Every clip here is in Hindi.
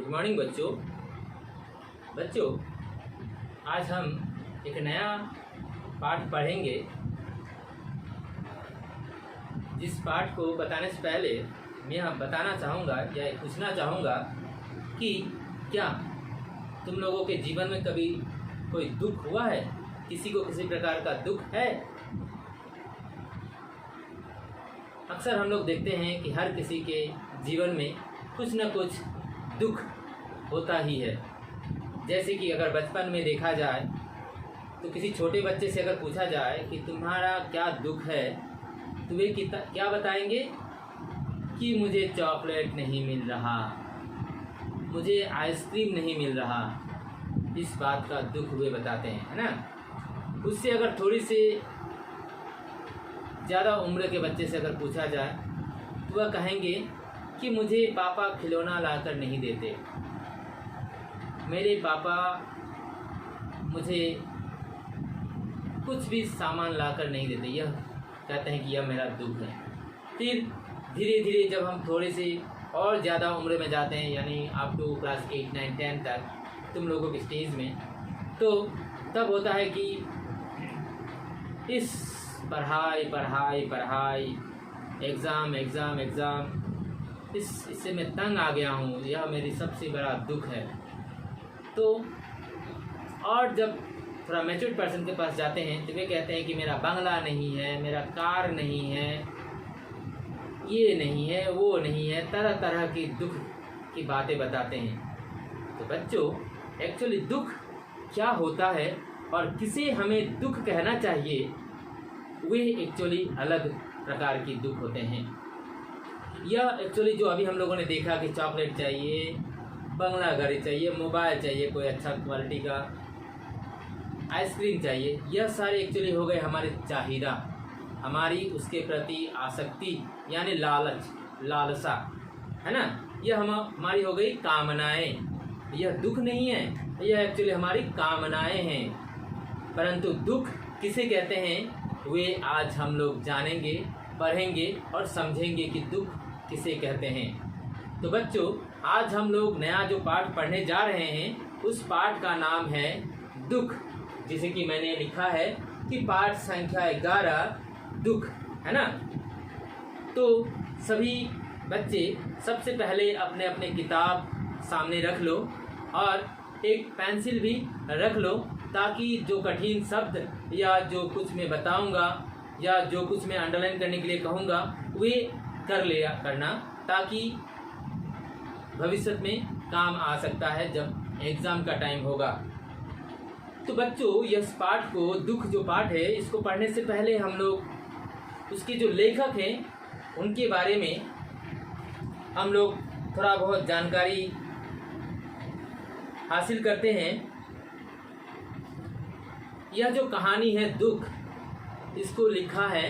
गुड मॉर्निंग बच्चों आज हम एक नया पाठ पढ़ेंगे। जिस पाठ को बताने से पहले मैं यह बताना चाहूँगा या पूछना चाहूँगा कि क्या तुम लोगों के जीवन में कभी कोई दुख हुआ है? किसी को किसी प्रकार का दुख है? अक्सर हम लोग देखते हैं कि हर किसी के जीवन में कुछ न कुछ दुख होता ही है। जैसे कि अगर बचपन में देखा जाए तो किसी छोटे बच्चे से अगर पूछा जाए कि तुम्हारा क्या दुख है, तो वे क्या बताएंगे कि मुझे चॉकलेट नहीं मिल रहा, मुझे आइसक्रीम नहीं मिल रहा। इस बात का दुख वे बताते हैं, है ना। उससे अगर थोड़ी सी ज़्यादा उम्र के बच्चे से अगर पूछा जाए तो वह कहेंगे कि मुझे पापा खिलौना लाकर नहीं देते, मेरे पापा मुझे कुछ भी सामान लाकर नहीं देते। यह कहते हैं कि यह मेरा दुख है। फिर धीरे धीरे जब हम थोड़े से और ज़्यादा उम्र में जाते हैं, यानी आप टू क्लास 8, 9, 10 तक तुम लोगों के स्टेज में, तो तब होता है कि इस पढ़ाई, एग्ज़ाम, इससे मैं तंग आ गया हूँ, यह मेरी सबसे बड़ा दुख है। तो और जब थोड़ा मैच्योर्ड पर्सन के पास जाते हैं तो वे कहते हैं कि मेरा बंगला नहीं है, मेरा कार नहीं है, ये नहीं है, वो नहीं है, तरह तरह की दुख की बातें बताते हैं। तो बच्चों, एक्चुअली दुख क्या होता है और किसे हमें दुख कहना चाहिए, वे एक्चुअली अलग प्रकार की दुख होते हैं। यह एक्चुअली जो अभी हम लोगों ने देखा कि चॉकलेट चाहिए, बंगला गाड़ी चाहिए, मोबाइल चाहिए, कोई अच्छा क्वालिटी का आइसक्रीम चाहिए, यह सारे एक्चुअली हो गए हमारे चाहिदा, हमारी उसके प्रति आसक्ति यानी लालसा, है ना। यह हमारी हो गई कामनाएं। यह दुख नहीं है, यह एक्चुअली हमारी कामनाएं हैं। परंतु दुख किसे कहते हैं, वे आज हम लोग जानेंगे, पढ़ेंगे और समझेंगे कि दुख किसे कहते हैं। तो बच्चों, आज हम लोग नया जो पाठ पढ़ने जा रहे हैं, उस पाठ का नाम है दुख, जिसे कि मैंने लिखा है कि पाठ संख्या 11 दुख, है ना। तो सभी बच्चे सबसे पहले अपने अपने किताब सामने रख लो और एक पेंसिल भी रख लो, ताकि जो कठिन शब्द या जो कुछ मैं बताऊंगा या जो कुछ मैं अंडरलाइन करने के लिए कहूँगा वे कर लिया करना, ताकि भविष्य में काम आ सकता है जब एग्ज़ाम का टाइम होगा। तो बच्चों, इस पाठ को, दुख जो पाठ है, इसको पढ़ने से पहले हम लोग उसके जो लेखक हैं उनके बारे में हम लोग थोड़ा बहुत जानकारी हासिल करते हैं। यह जो कहानी है दुख, इसको लिखा है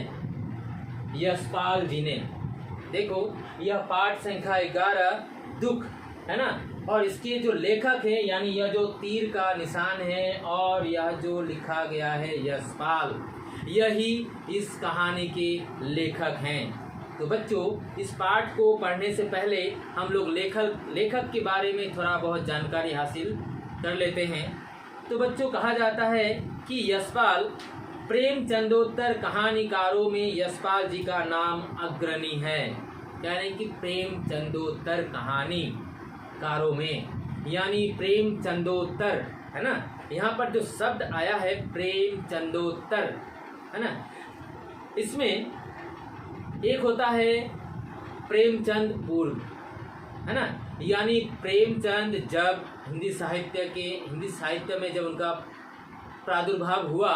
यशपाल जी ने। देखो, यह पाठ संख्या 11 दुख, है ना। और इसके जो लेखक हैं, यानी यह जो तीर का निशान है और यह जो लिखा गया है यशपाल, यही इस कहानी के लेखक हैं। तो बच्चों, इस पाठ को पढ़ने से पहले हम लोग लेखक के बारे में थोड़ा बहुत जानकारी हासिल कर लेते हैं। तो बच्चों, कहा जाता है कि यशपाल प्रेमचंदोत्तर कहानीकारों में यशपाल जी का नाम अग्रणी है। यानी कि प्रेमचंदोत्तर कहानीकारों में, यानी प्रेमचंदोत्तर, है ना। यहाँ पर जो शब्द आया है प्रेमचंदोत्तर, है ना, इसमें एक होता है प्रेमचंद पूर्व, है ना। यानी प्रेमचंद जब हिंदी साहित्य में जब उनका प्रादुर्भाव हुआ,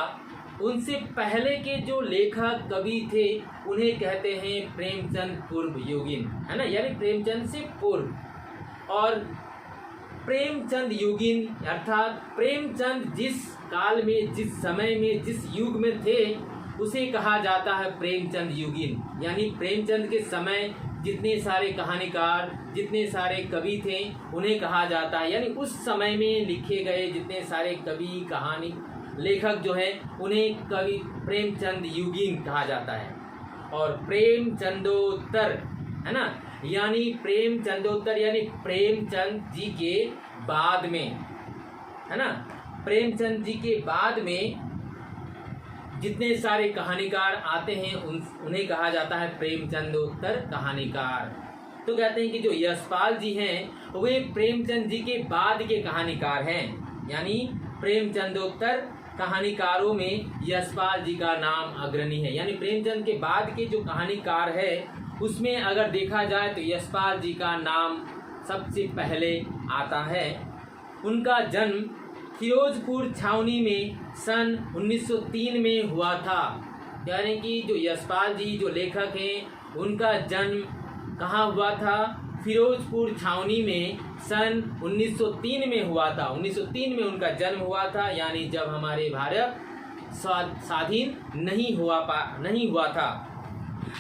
उनसे पहले के जो लेखक कवि थे उन्हें कहते हैं प्रेमचंद पूर्व युगीन, है ना, यानी प्रेमचंद से पूर्व। और प्रेमचंद युगीन अर्थात प्रेमचंद जिस काल में, जिस समय में, जिस युग में थे, उसे कहा जाता है प्रेमचंद युगीन। यानी प्रेमचंद के समय जितने सारे कहानीकार, जितने सारे कवि थे, उन्हें कहा जाता है, यानी उस समय में लिखे गए जितने सारे कवि, कहानी लेखक जो हैं, उन्हें कवि प्रेमचंद युगीन कहा जाता है। और प्रेमचंदोत्तर, है ना, यानी प्रेमचंदोत्तर यानी प्रेमचंद जी के बाद में, है ना। प्रेमचंद जी के बाद में जितने सारे कहानीकार आते हैं उन्हें कहा जाता है प्रेमचंदोत्तर कहानीकार। तो कहते हैं कि जो यशपाल जी हैं वे प्रेमचंद जी के बाद के कहानीकार हैं, यानी प्रेमचंदोत्तर कहानीकारों में यशपाल जी का नाम अग्रणी है। यानी प्रेमचंद के बाद के जो कहानीकार है उसमें अगर देखा जाए तो यशपाल जी का नाम सबसे पहले आता है। उनका जन्म फिरोजपुर छावनी में सन 1903 में हुआ था। यानी कि जो यशपाल जी जो लेखक हैं उनका जन्म कहाँ हुआ था? फिरोजपुर छावनी में सन 1903 में हुआ था। 1903 में उनका जन्म हुआ था, यानी जब हमारे भारत स्वाधीन नहीं हुआ था।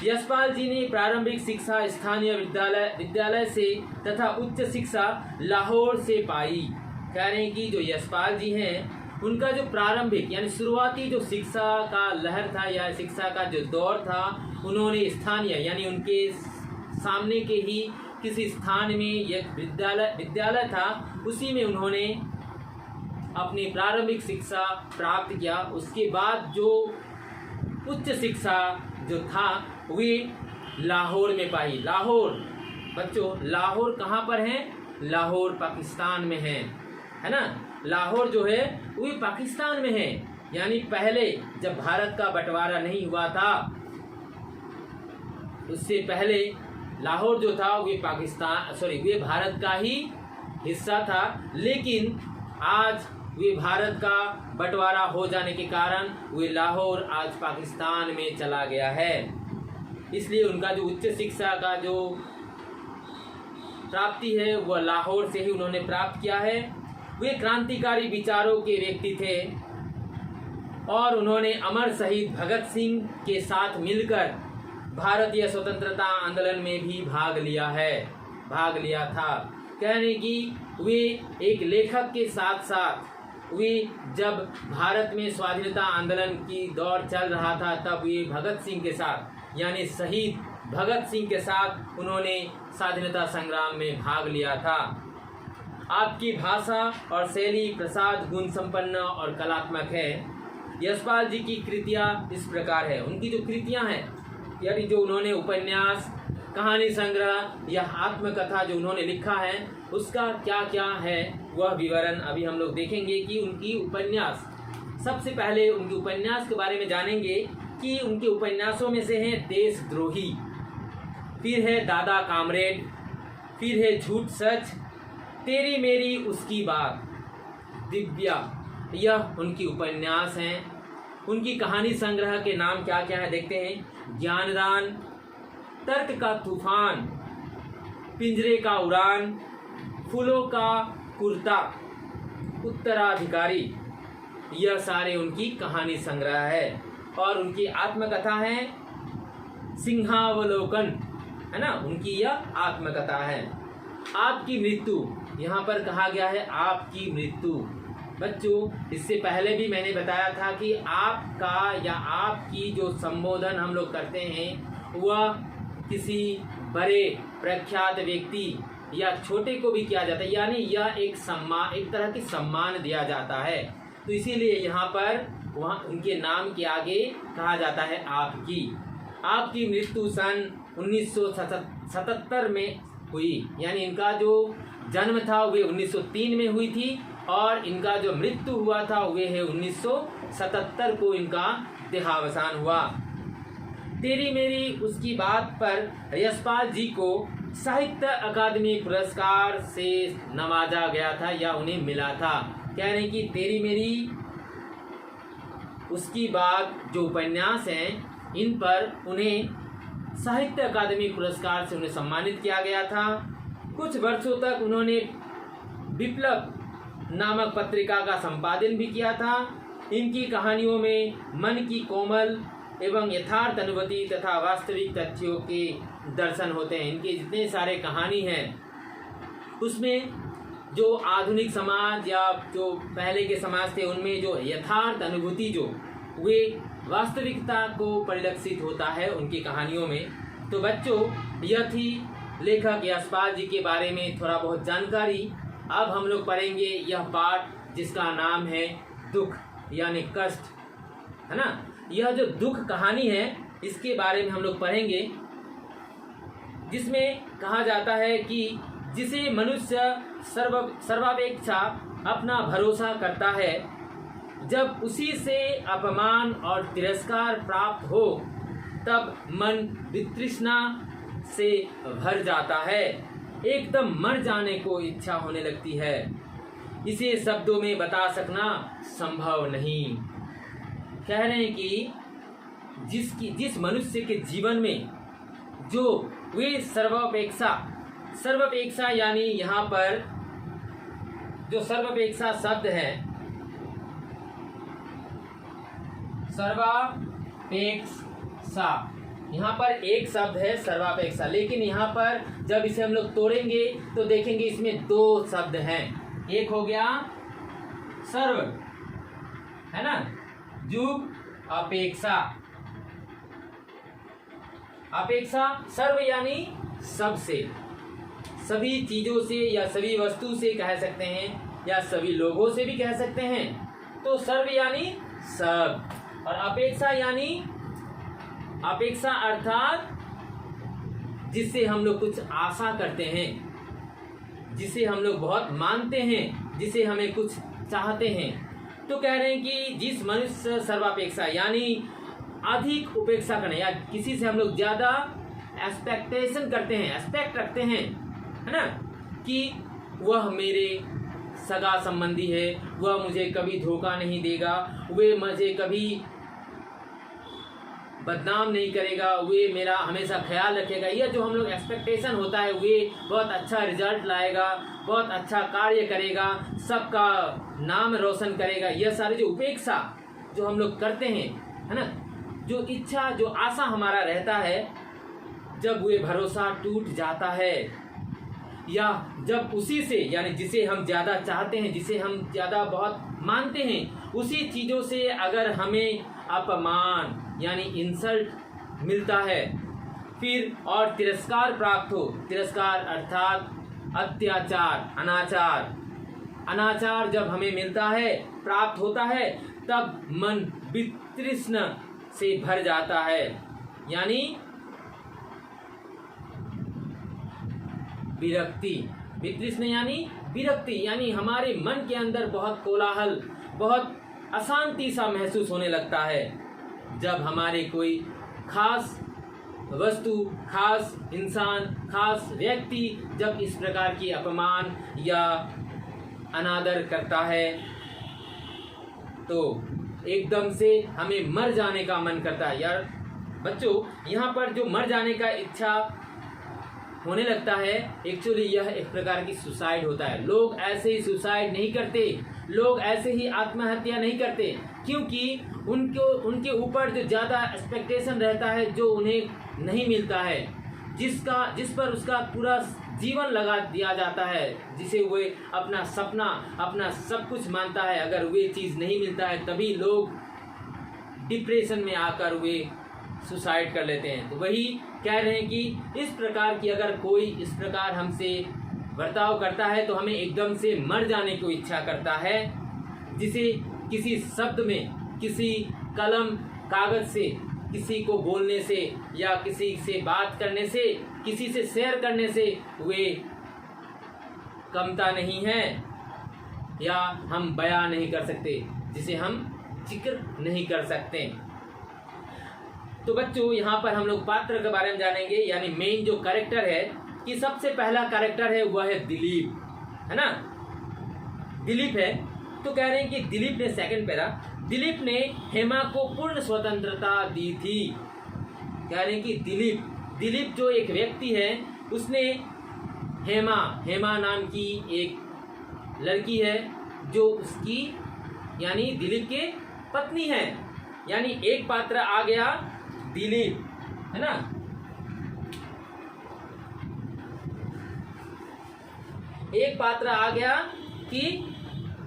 यशपाल जी ने प्रारंभिक शिक्षा स्थानीय विद्यालय से तथा उच्च शिक्षा लाहौर से पाई। कह रहे हैं कि जो यशपाल जी हैं उनका जो प्रारंभिक यानी शुरुआती जो शिक्षा का लहर था या शिक्षा का जो दौर था, उन्होंने स्थानीय यानी उनके सामने के ही किसी स्थान में एक विद्यालय था, उसी में उन्होंने अपनी प्रारंभिक शिक्षा प्राप्त किया। उसके बाद जो उच्च शिक्षा जो था वे लाहौर में पाई। लाहौर बच्चों, लाहौर कहाँ पर है? लाहौर पाकिस्तान में है ना। लाहौर जो है वो पाकिस्तान में है। यानी पहले जब भारत का बंटवारा नहीं हुआ था उससे पहले लाहौर जो था वे वे भारत का ही हिस्सा था, लेकिन आज वे भारत का बंटवारा हो जाने के कारण वे लाहौर आज पाकिस्तान में चला गया है। इसलिए उनका जो उच्च शिक्षा का जो प्राप्ति है वह लाहौर से ही उन्होंने प्राप्त किया है। वे क्रांतिकारी विचारों के व्यक्ति थे और उन्होंने अमर शहीद भगत सिंह के साथ मिलकर भारतीय स्वतंत्रता आंदोलन में भी भाग लिया था। कहने की वे एक लेखक के साथ साथ वे जब भारत में स्वाधीनता आंदोलन की दौर चल रहा था तब वे भगत सिंह के साथ यानी शहीद भगत सिंह के साथ उन्होंने स्वाधीनता संग्राम में भाग लिया था। आपकी भाषा और शैली प्रसाद गुण संपन्न और कलात्मक है। यशपाल जी की कृतियाँ इस प्रकार है। उनकी जो कृतियाँ हैं यानी जो उन्होंने उपन्यास, कहानी संग्रह या आत्मकथा जो उन्होंने लिखा है उसका क्या क्या है वह विवरण अभी हम लोग देखेंगे कि उनकी उपन्यास। सबसे पहले उनके उपन्यास के बारे में जानेंगे कि उनके उपन्यासों में से हैं देशद्रोही, फिर है दादा कामरेड, फिर है झूठ सच, तेरी मेरी उसकी बात, दिव्या, यह उनकी उपन्यास हैं। उनकी कहानी संग्रह के नाम क्या क्या है देखते हैं। ज्ञानदान, तर्क का तूफान, पिंजरे का उड़ान, फूलों का कुर्ता, उत्तराधिकारी, यह सारे उनकी कहानी संग्रह है। और उनकी आत्मकथा है सिंहावलोकन, है ना, उनकी यह आत्मकथा है। आपकी मृत्यु, यहाँ पर कहा गया है आपकी मृत्यु। बच्चों इससे पहले भी मैंने बताया था कि आपका या आपकी जो संबोधन हम लोग करते हैं वह किसी बड़े प्रख्यात व्यक्ति या छोटे को भी किया जाता है, यानी यह एक तरह की सम्मान दिया जाता है। तो इसीलिए यहाँ पर वहाँ उनके नाम के आगे कहा जाता है आपकी मृत्यु सन 1977 में हुई। यानी इनका जो जन्म था वे 1903 में हुई थी और इनका जो मृत्यु हुआ था वे है 1977 को इनका देहावसान हुआ। तेरी मेरी उसकी बात पर यशपाल जी को साहित्य अकादमी पुरस्कार से नवाजा गया था या उन्हें मिला था। कह रहे हैं कि तेरी मेरी उसकी बात जो उपन्यास हैं इन पर उन्हें साहित्य अकादमी पुरस्कार से उन्हें सम्मानित किया गया था। कुछ वर्षों तक उन्होंने विप्लव नामक पत्रिका का संपादन भी किया था। इनकी कहानियों में मन की कोमल एवं यथार्थ अनुभूति तथा वास्तविक तथ्यों के दर्शन होते हैं। इनके जितने सारे कहानी हैं उसमें जो आधुनिक समाज या जो पहले के समाज थे उनमें जो यथार्थ अनुभूति जो वे वास्तविकता को परिलक्षित होता है उनकी कहानियों में। तो बच्चों यह थी लेखक यशपाल जी के बारे में थोड़ा बहुत जानकारी। अब हम लोग पढ़ेंगे यह पाठ जिसका नाम है दुख यानी कष्ट, है ना। यह जो दुख कहानी है इसके बारे में हम लोग पढ़ेंगे, जिसमें कहा जाता है कि जिसे मनुष्य सर्वापेक्षा अपना भरोसा करता है, जब उसी से अपमान और तिरस्कार प्राप्त हो तब मन वितृष्णा से भर जाता है, एकदम मर जाने को इच्छा होने लगती है। इसे शब्दों में बता सकना संभव नहीं। कह रहे हैं कि जिस मनुष्य के जीवन में जो वे सर्वापेक्षा यानी यहाँ पर जो सर्वापेक्षा शब्द है, सर्वापेक्षा, यहाँ पर एक शब्द है सर्वापेक्षा, लेकिन यहाँ पर जब इसे हम लोग तोड़ेंगे तो देखेंगे इसमें दो शब्द हैं। एक हो गया सर्व, है ना, जुग अपेक्षा। अपेक्षा सर्व यानी सबसे, सभी चीजों से या सभी वस्तु से कह सकते हैं, या सभी लोगों से भी कह सकते हैं। तो सर्व यानी सब, और अपेक्षा यानी अपेक्षा अर्थात जिससे हम लोग कुछ आशा करते हैं, जिसे हम लोग बहुत मानते हैं, जिसे हमें कुछ चाहते हैं। तो कह रहे हैं कि जिस मनुष्य सर्वापेक्षा यानी अधिक उपेक्षा करने, या किसी से हम लोग ज्यादा एक्सपेक्टेशन करते हैं, एक्सपेक्ट रखते हैं, है ना, कि वह मेरे सगा संबंधी है, वह मुझे कभी धोखा नहीं देगा, वे मुझे कभी बदनाम नहीं करेगा, वे मेरा हमेशा ख्याल रखेगा। यह जो हम लोग एक्सपेक्टेशन होता है, वे बहुत अच्छा रिजल्ट लाएगा, बहुत अच्छा कार्य करेगा, सबका नाम रोशन करेगा। यह सारे जो उपेक्षा जो हम लोग करते हैं, है ना, जो इच्छा जो आशा हमारा रहता है, जब वे भरोसा टूट जाता है, या जब उसी से यानी जिसे हम ज़्यादा चाहते हैं, जिसे हम ज़्यादा बहुत मानते हैं, उसी चीज़ों से अगर हमें अपमान यानी इंसल्ट मिलता है, फिर और तिरस्कार प्राप्त हो, तिरस्कार अर्थात अत्याचार, अनाचार, अनाचार जब हमें मिलता है, प्राप्त होता है, तब मन वितृष्ण से भर जाता है, यानी विरक्ति। वितृष्ण यानी विरक्ति, यानी हमारे मन के अंदर बहुत कोलाहल, बहुत अशांति सा महसूस होने लगता है, जब हमारे कोई खास वस्तु, खास इंसान, खास व्यक्ति जब इस प्रकार की अपमान या अनादर करता है, तो एकदम से हमें मर जाने का मन करता है। यार बच्चों, यहाँ पर जो मर जाने का इच्छा होने लगता है, एक्चुअली यह एक प्रकार की सुसाइड होता है। लोग ऐसे ही सुसाइड नहीं करते, लोग ऐसे ही आत्महत्या नहीं करते, क्योंकि उनके ऊपर जो ज़्यादा एक्सपेक्टेशन रहता है, जो उन्हें नहीं मिलता है, जिस पर उसका पूरा जीवन लगा दिया जाता है, जिसे वे अपना सपना, अपना सब कुछ मानता है, अगर वे चीज़ नहीं मिलता है, तभी लोग डिप्रेशन में आकर वे सुसाइड कर लेते हैं। तो वही कह रहे हैं कि इस प्रकार की अगर कोई इस प्रकार हमसे बर्ताव करता है, तो हमें एकदम से मर जाने को इच्छा करता है, जिसे किसी शब्द में, किसी कलम कागज से, किसी को बोलने से, या किसी से बात करने से, किसी से शेयर करने से वे कमता नहीं है, या हम बयां नहीं कर सकते, जिसे हम जिक्र नहीं कर सकते। तो बच्चों, यहाँ पर हम लोग पात्र के बारे में जानेंगे, यानी मेन जो कैरेक्टर है, कि सबसे पहला कैरेक्टर है वह है दिलीप, है ना, दिलीप है। तो कह रहे हैं कि दिलीप ने, सेकंड पैरा, दिलीप ने हेमा को पूर्ण स्वतंत्रता दी थी। कह रहे हैं कि दिलीप जो एक व्यक्ति है, उसने हेमा नाम की एक लड़की है, जो उसकी यानी दिलीप के पत्नी है, यानी एक पात्र आ गया दिलीप, है ना। एक पात्र आ गया कि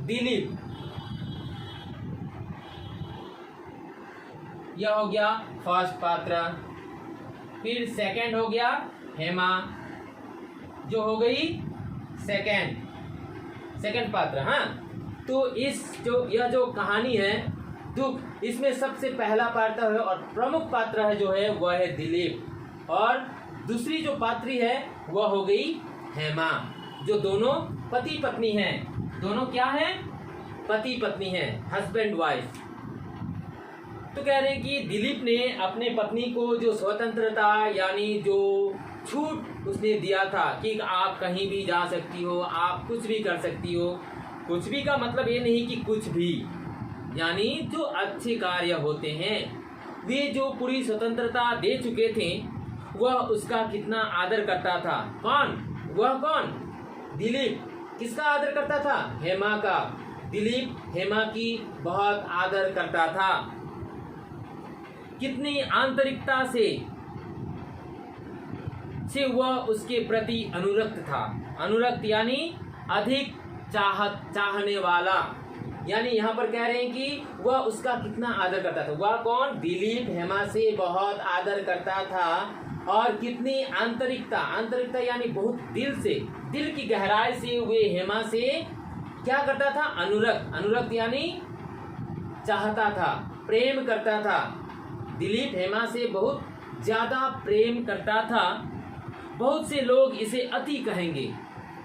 दिलीप, यह हो गया फर्स्ट पात्र। फिर सेकंड हो गया हेमा, जो हो गई सेकंड पात्र। हाँ, तो यह जो कहानी है दुख, इसमें सबसे पहला पात्र है और प्रमुख पात्र है जो है वह है दिलीप, और दूसरी जो पात्री है वह हो गई हेमा, जो दोनों पति पत्नी हैं। दोनों क्या हैं? पति पत्नी हैं, हस्बैंड वाइफ। तो कह रहे हैं कि दिलीप ने अपने पत्नी को जो स्वतंत्रता यानी जो छूट उसने दिया था कि आप कहीं भी जा सकती हो, आप कुछ भी कर सकती हो। कुछ भी का मतलब ये नहीं कि कुछ भी, यानी जो अच्छे कार्य होते हैं वे जो पूरी स्वतंत्रता दे चुके थे वह उसका कितना आदर करता था। कौन? वह कौन? दिलीप। किसका आदर करता था? हेमा का। दिलीप हेमा की बहुत आदर करता था। कितनी आंतरिकता से वह उसके प्रति अनुरक्त था। अनुरक्त यानी अधिक चाहने वाला। यानी यहाँ पर कह रहे हैं कि वह उसका कितना आदर करता था। वह कौन? दिलीप हेमा से बहुत आदर करता था। और कितनी आंतरिकता यानी बहुत दिल से, दिल की गहराई से वे हेमा से क्या करता था? अनुरक्त यानी चाहता था, प्रेम करता था। दिलीप हेमा से बहुत ज्यादा प्रेम करता था। बहुत से लोग इसे अति कहेंगे,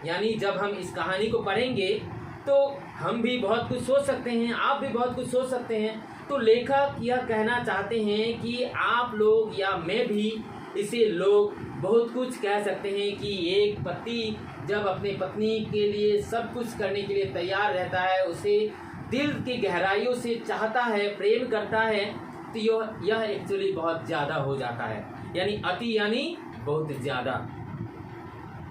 यानी जब हम इस कहानी को पढ़ेंगे तो हम भी बहुत कुछ सोच सकते हैं, आप भी बहुत कुछ सोच सकते हैं। तो लेखक यह कहना चाहते हैं कि आप लोग या मैं भी इसे लोग बहुत कुछ कह सकते हैं कि एक पति जब अपने पत्नी के लिए सब कुछ करने के लिए तैयार रहता है, उसे दिल की गहराइयों से चाहता है, प्रेम करता है, तो यह एक्चुअली बहुत ज़्यादा हो जाता है। यानी अति यानी बहुत ज़्यादा।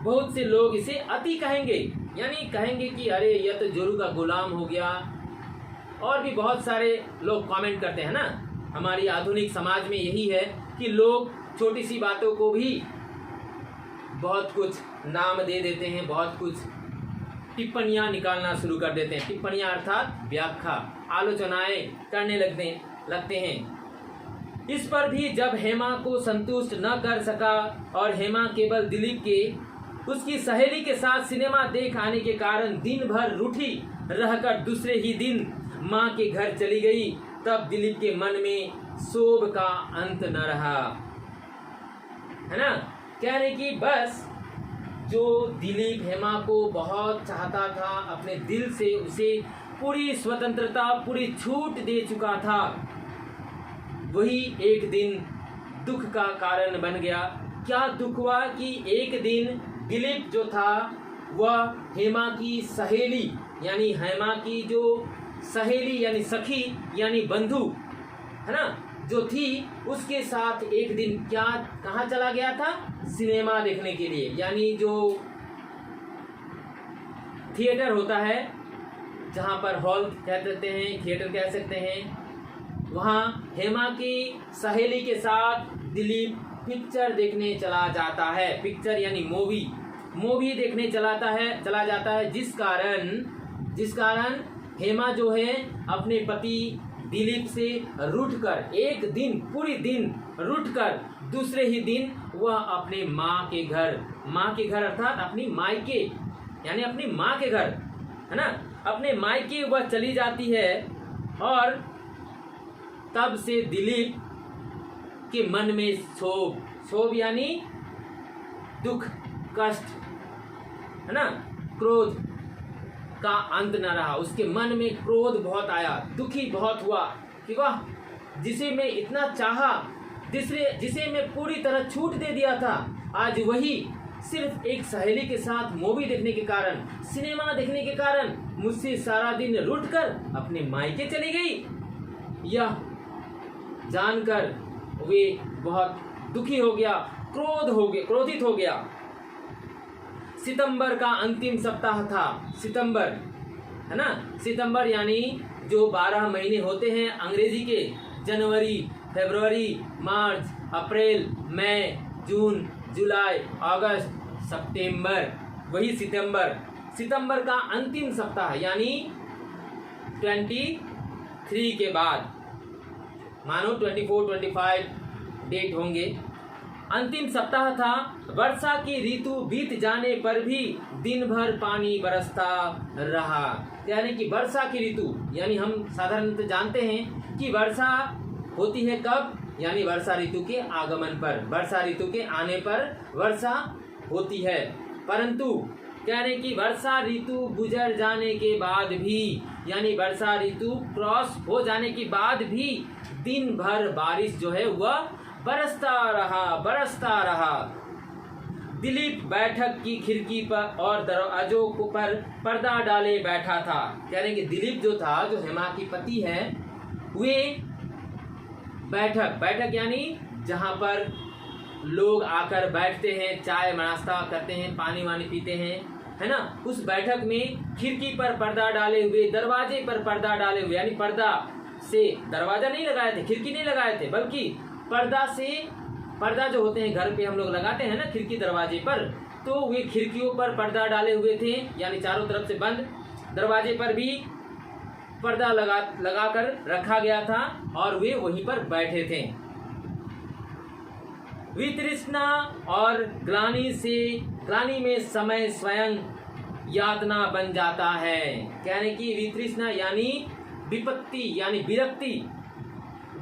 बहुत से लोग इसे अति कहेंगे, यानी कहेंगे कि अरे यह तो जोरू का गुलाम हो गया। और भी बहुत सारे लोग कमेंट करते हैं ना। हमारी आधुनिक समाज में यही है कि लोग छोटी सी बातों को भी बहुत कुछ नाम दे देते हैं, बहुत कुछ टिप्पणियां निकालना शुरू कर देते हैं। टिप्पणियां अर्थात व्याख्या, आलोचनाएं करने लगते हैं। इस पर भी जब हेमा को संतुष्ट न कर सका और हेमा केवल दिलीप के उसकी सहेली के साथ सिनेमा देख आने के कारण दिन भर रूठी रहकर दूसरे ही दिन माँ के घर चली गई, तब दिलीप के मन में शोभ का अंत न रहा। है ना? कह रहे कि बस जो दिलीप हेमा को बहुत चाहता था, अपने दिल से उसे पूरी स्वतंत्रता, पूरी छूट दे चुका था, वही एक दिन दुख का कारण बन गया। क्या दुख हुआ कि एक दिन दिलीप जो था वह हेमा की सहेली, यानी हेमा की जो सहेली यानी सखी यानी बंधु है ना, जो थी, उसके साथ एक दिन कहाँ चला गया था? सिनेमा देखने के लिए। यानी जो थिएटर होता है, जहाँ पर हॉल कह सकते हैं, थिएटर कह सकते हैं, वहाँ हेमा की सहेली के साथ दिलीप पिक्चर देखने चला जाता है। पिक्चर यानी मूवी देखने चला जाता है, जिस कारण हेमा जो है अपने पति दिलीप से रूठकर एक दिन, पूरी दिन रूठकर दूसरे ही दिन वह अपने माँ के घर अर्थात अपनी मायके यानी अपनी माँ के घर, है ना, अपने मायके वह चली जाती है। और तब से दिलीप के मन में क्षोभ यानी दुख, कष्ट, है ना, क्रोध का अंत न रहा। उसके मन में क्रोध बहुत आया, दुखी बहुत हुआ कि वाह, जिसे मैं इतना चाहा, जिसे मैं पूरी तरह छूट दे दिया था, आज वही सिर्फ एक सहेली के साथ मूवी देखने के कारण, सिनेमा देखने के कारण मुझसे सारा दिन रूठकर अपने मायके चली गई। यह जानकर वे बहुत दुखी हो गया, क्रोधित हो गया। सितंबर का अंतिम सप्ताह था। सितंबर, है ना, सितंबर यानी जो 12 महीने होते हैं अंग्रेजी के, जनवरी, फरवरी, मार्च, अप्रैल, मई, जून, जुलाई, अगस्त, सितंबर, वही सितंबर का अंतिम सप्ताह यानी 23 के बाद, मानो 24, 25 डेट होंगे, अंतिम सप्ताह था। वर्षा की ऋतु बीत जाने पर भी दिन भर पानी बरसता रहा। यानी कि वर्षा की ऋतु, यानी हम साधारणतः जानते हैं कि वर्षा होती है कब, यानी वर्षा ऋतु के आगमन पर, वर्षा ऋतु के आने पर वर्षा होती है। परंतु कह रहे कि वर्षा ऋतु गुजर जाने के बाद भी, यानी वर्षा ऋतु क्रॉस हो जाने के बाद भी दिन भर बारिश जो है वह बरसता रहा। दिलीप बैठक की खिड़की पर और दरवाजों पर पर्दा डाले बैठा था। कह रहे कि दिलीप जो था, जो हेमा की पति है, वे बैठक यानी जहाँ पर लोग आकर बैठते हैं, चाय नाश्ता करते हैं, पानी वानी पीते हैं, है ना, उस बैठक में खिड़की पर पर्दा डाले हुए, दरवाजे पर पर्दा डाले हुए, यानी पर्दा से दरवाजा नहीं लगाए थे, खिड़की नहीं लगाए थे, बल्कि पर्दा जो होते हैं घर पे हम लोग लगाते हैं ना खिड़की दरवाजे पर, तो वे खिड़कियों पर पर्दा डाले हुए थे, यानी चारों तरफ से बंद। दरवाजे पर भी पर्दा लगाकर रखा गया था और वे वहीं पर बैठे थे। वितृष्णा और ग्लानि में समय स्वयं यातना बन जाता है। कहने की वितृष्णा यानी विपत्ति, यानी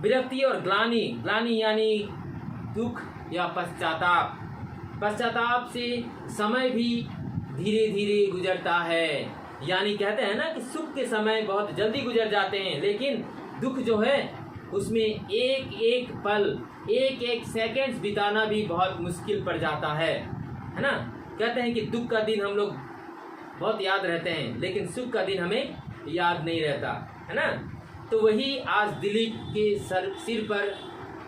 विरक्ति और ग्लानि यानी दुख या पश्चाताप से समय भी धीरे धीरे गुजरता है। यानी कहते हैं ना कि सुख के समय बहुत जल्दी गुजर जाते हैं, लेकिन दुख जो है उसमें एक एक पल, एक एक सेकंड्स बिताना भी बहुत मुश्किल पड़ जाता है ना। कहते हैं कि दुख का दिन हम लोग बहुत याद रहते हैं, लेकिन सुख का दिन हमें याद नहीं रहता, है ना। तो वही आज दिलीप के सिर पर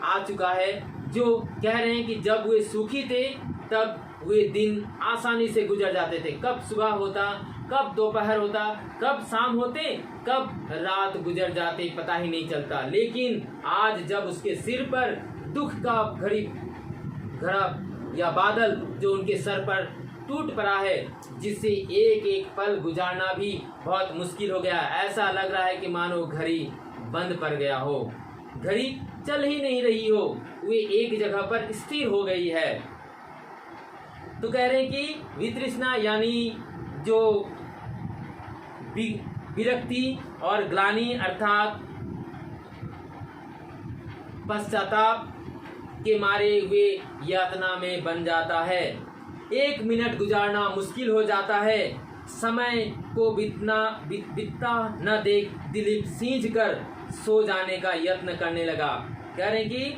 आ चुका है, जो कह रहे हैं कि जब वे सुखी थे तब वे दिन आसानी से गुजर जाते थे। कब सुबह होता, कब दोपहर होता, कब शाम होते, कब रात गुजर जाते, पता ही नहीं चलता। लेकिन आज जब उसके सिर पर दुख का घड़ा या बादल जो उनके सर पर टूट पड़ा है, जिससे एक एक पल गुजारना भी बहुत मुश्किल हो गया। ऐसा लग रहा है कि मानो घड़ी बंद पड़ गया हो, घड़ी चल ही नहीं रही हो, वे एक जगह पर स्थिर हो गई है। तो कह रहे हैं कि वितृष्णा यानी जो विरक्ति और ग्लानि अर्थात पश्चाताप के मारे हुए यातना में बन जाता है। 1 मिनट गुजारना मुश्किल हो जाता है। समय को बीतता न देख दिलीप सींच कर सो जाने का यत्न करने लगा। कह रहे हैं कि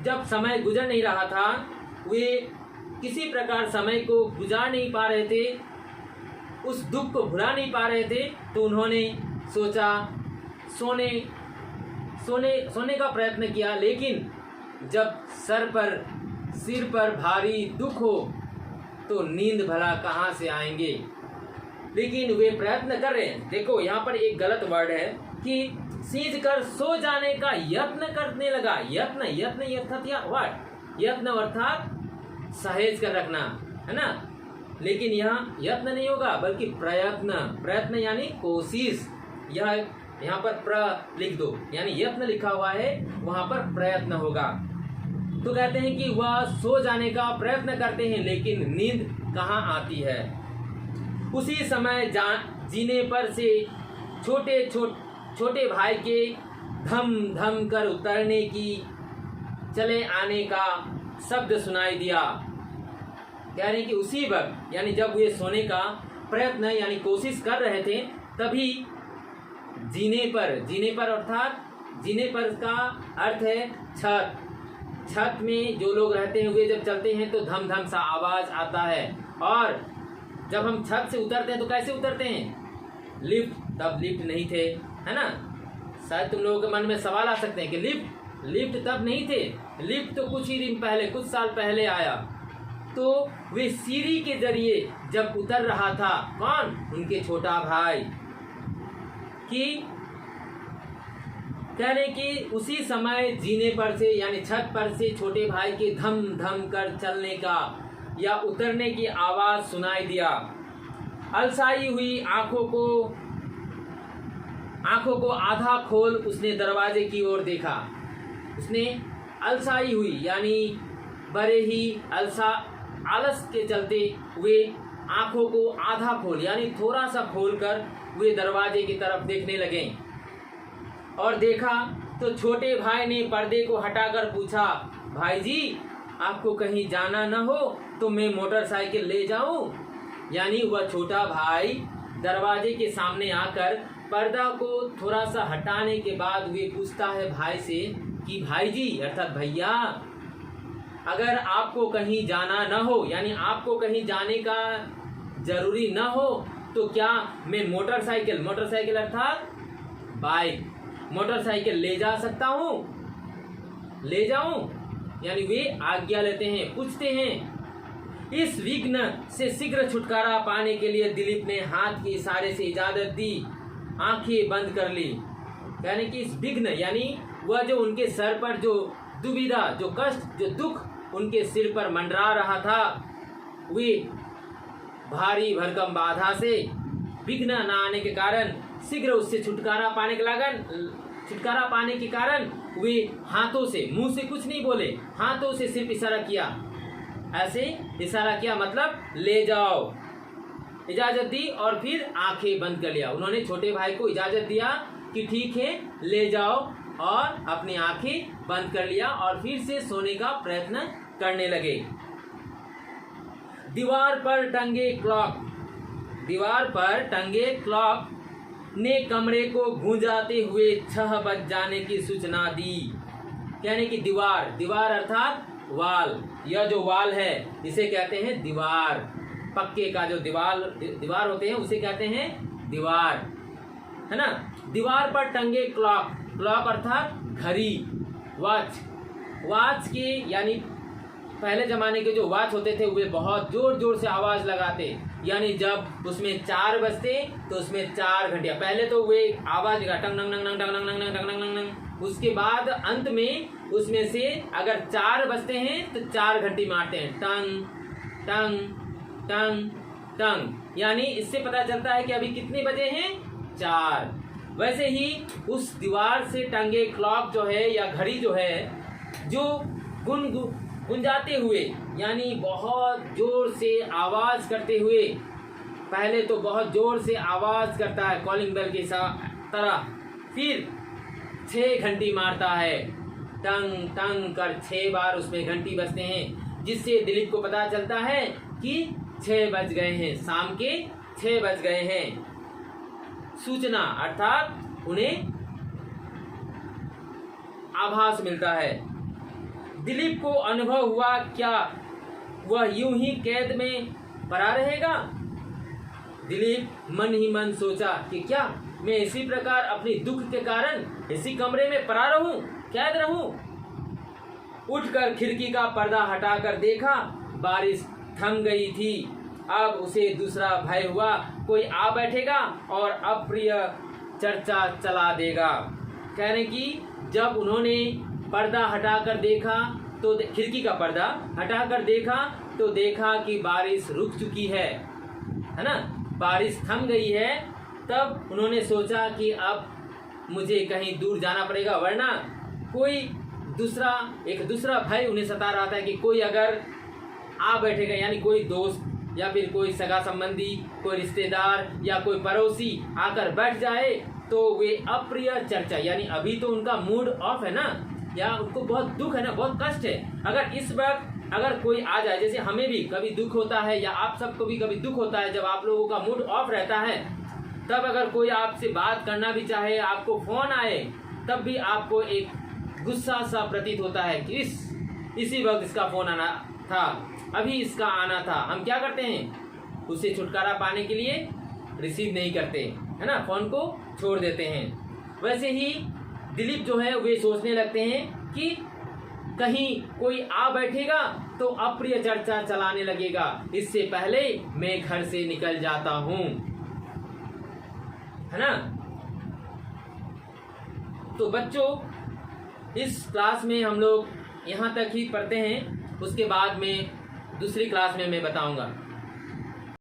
जब समय गुजर नहीं रहा था, वे किसी प्रकार समय को गुजार नहीं पा रहे थे, उस दुख को भुला नहीं पा रहे थे, तो उन्होंने सोचा सोने का प्रयत्न किया। लेकिन जब सिर पर भारी दुख हो तो नींद भला कहाँ से आएंगे। लेकिन वे प्रयत्न कर रहे हैं। देखो यहाँ पर एक गलत वर्ड है कि सींच कर सो जाने का यत्न करने लगा। यत्न अर्थात सहेज कर रखना, है ना। लेकिन यहाँ यत्न नहीं होगा, बल्कि प्रयत्न यानी कोशिश। यहाँ पर लिख दो, यानी यत्न लिखा हुआ है, वहां पर प्रयत्न होगा। तो कहते हैं कि वह सो जाने का प्रयत्न करते हैं, लेकिन नींद कहाँ आती है। उसी समय जीने पर से छोटे भाई के धम धम कर उतरने की चले आने का शब्द सुनाई दिया। कह रहे हैं कि उसी वक्त, यानी जब वे सोने का प्रयत्न यानी कोशिश कर रहे थे, तभी जीने पर अर्थात जीने पर का अर्थ है छत में जो लोग रहते हैं वे जब चलते हैं तो धम धम सा आवाज आता है। और जब हम छत से उतरते हैं तो कैसे उतरते हैं? तब लिफ्ट नहीं थे, है ना। शायद तुम लोगों के मन में सवाल आ सकते हैं कि लिफ्ट तब नहीं थे। लिफ्ट तो कुछ ही दिन पहले, कुछ साल पहले आया। तो वे सीढ़ी के जरिए जब उतर रहा था, कौन? उनके छोटा भाई। कि कह रहे कि उसी समय जीने पर से यानी छत पर से छोटे भाई के धम धम कर चलने का या उतरने की आवाज सुनाई दिया। अलसाई हुई आंखों को आधा खोल उसने दरवाजे की ओर देखा। उसने अलसाई हुई यानी बड़े ही आलस के चलते वे आंखों को आधा खोल यानी थोड़ा सा खोलकर वे दरवाजे की तरफ देखने लगे और देखा तो छोटे भाई ने पर्दे को हटाकर पूछा, भाई जी आपको कहीं जाना न हो तो मैं मोटरसाइकिल ले जाऊं? यानी वह छोटा भाई दरवाजे के सामने आकर पर्दा को थोड़ा सा हटाने के बाद वे पूछता है भाई से कि भाई जी अर्थात भैया, अगर आपको कहीं जाना न हो यानी आपको कहीं जाने का जरूरी न हो तो क्या मैं मोटरसाइकिल अर्थात बाइक मोटरसाइकिल ले जा सकता हूँ? ले जाऊं? यानी वे आज्ञा लेते हैं, पूछते हैं। इस विघ्न से शीघ्र छुटकारा पाने के लिए दिलीप ने हाथ के इशारे से इजाजत दी, आंखें बंद कर ली। यानी कि इस विघ्न यानी वह जो उनके सर पर जो दुविधा, जो कष्ट, जो दुख उनके सिर पर मंडरा रहा था, वे भारी भरकम बाधा से विघ्न न आने के कारण शीघ्र उससे छुटकारा पाने के कारण वे हाथों से, मुंह से कुछ नहीं बोले, हाथों से सिर्फ इशारा किया। ऐसे इशारा किया मतलब ले जाओ, इजाजत दी और फिर आंखें बंद कर लिया। उन्होंने छोटे भाई को इजाजत दिया कि ठीक है ले जाओ और अपनी आंखें बंद कर लिया और फिर से सोने का प्रयत्न करने लगे। दीवार पर टंगे क्लॉक ने कमरे को गूंजाते हुए 6 बज जाने की सूचना दी। यानी कि दीवार अर्थात वाल, यह जो वाल है इसे कहते हैं दीवार। पक्के का जो दीवार होते हैं उसे कहते हैं दीवार, है ना। दीवार पर टंगे क्लॉक अर्थात घड़ी, वॉच के यानी पहले जमाने के जो वॉच होते थे वे बहुत जोर जोर से आवाज लगाते, यानी जब उसमें 4 बजते तो उसमें 4 घंटियां, पहले तो वे आवाज टंग टंग टंग टंग टंग टंग टंग टंग टंग, उसके बाद अंत में उसमें से अगर 4 बजते हैं तो 4 घंटी मारते हैं, टंग टंग टंग टंग। यानी इससे पता चलता है कि अभी कितने बजे हैं, 4। वैसे ही उस दीवार से टंगे क्लॉक जो है या घड़ी जो है, जो गुंजाते हुए यानी बहुत जोर से आवाज करते हुए, पहले तो बहुत जोर से आवाज करता है कॉलिंग बेल की तरह, फिर 6 घंटी मारता है, टंग टंग कर 6 बार उसमें घंटी बजते हैं, जिससे दिलीप को पता चलता है कि 6 बज गए हैं, शाम के 6 बज गए हैं। सूचना अर्थात उन्हें आभास मिलता है। दिलीप को अनुभव हुआ क्या वह यूं ही कैद में पड़ा रहेगा। दिलीप मन ही मन सोचा कि क्या मैं इसी प्रकार अपनी दुख के कारण इसी कमरे में पड़ा रहूं, कैद रहूं। उठकर खिड़की का पर्दा हटाकर देखा, बारिश थम गई थी। अब उसे दूसरा भय हुआ, कोई आ बैठेगा और अप्रिय चर्चा चला देगा। कहने की जब उन्होंने पर्दा हटाकर देखा तो खिड़की का पर्दा हटाकर देखा तो देखा कि बारिश रुक चुकी है ना, बारिश थम गई है। तब उन्होंने सोचा कि अब मुझे कहीं दूर जाना पड़ेगा, वरना कोई एक दूसरा भय उन्हें सता रहा था कि कोई अगर आ बैठेगा, यानी कोई दोस्त या फिर कोई सगा संबंधी, कोई रिश्तेदार या कोई पड़ोसी आकर बैठ जाए तो वे अप्रिय चर्चा, यानी अभी तो उनका मूड ऑफ है ना, या उनको बहुत दुख है ना, बहुत कष्ट है। अगर इस वक्त अगर कोई आ जाए, जैसे हमें भी कभी दुख होता है या आप सबको भी कभी दुख होता है, जब आप लोगों का मूड ऑफ रहता है, तब अगर कोई आपसे बात करना भी चाहे, आपको फोन आए, तब भी आपको एक गुस्सा सा प्रतीत होता है कि इसी वक्त इसका फोन आना था, अभी इसका आना था। हम क्या करते हैं, उससे छुटकारा पाने के लिए रिसीव नहीं करते, है ना, फोन को छोड़ देते हैं। वैसे ही दिलीप जो है वे सोचने लगते हैं कि कहीं कोई आ बैठेगा तो अप्रिय चर्चा चलाने लगेगा, इससे पहले मैं घर से निकल जाता हूं, है ना। तो बच्चों, इस क्लास में हम लोग यहाँ तक ही पढ़ते हैं, उसके बाद में दूसरी क्लास में मैं बताऊंगा।